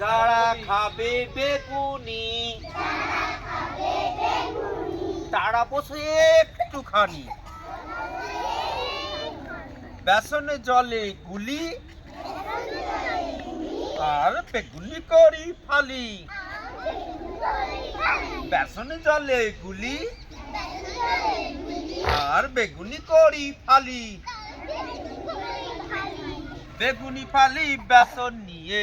যারা খাবে বেগুনি তারা বসে একটুখানি বেসনে জলে গুলি আর বেগুনি করি ফালি। বেসনে জলে গুলি আর বেগুনি করি ফালি। বেগুনি ফালি বেসন নিয়ে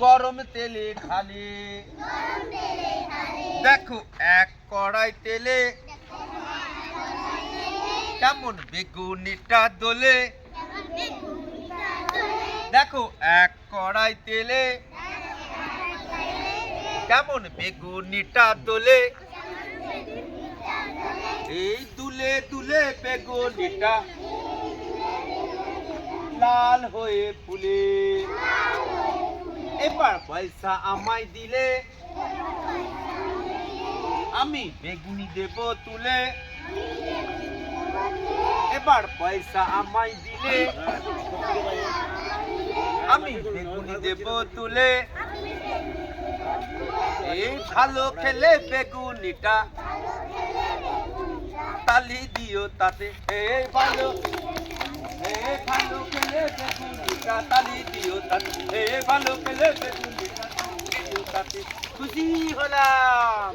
গরম তেলে ঢালে। দেখো এক কড়াই তেলে কেমন বেগুনিটা দোলে। দেখো এক কড়াই তেলে কেমন বেগুনিটা দোলে। এই দুলে দুলে বেগুনিটা লাল হয়ে ফুলে। এবার পয়সা আমায় দিলে আমি বেগুনি দেব তুলে। এবার পয়সা আমায় দিলে আমি বেগুনি দেব তুলে। এই ভালো খেলে বেগুনিটা তালি দিও তাতে। এই ভালো খেলে বেগুনিটা তালি দিও তাতে। এই ভালো খেলে বেগুনিটা তালি দিও তাতে। খুশি হলাম।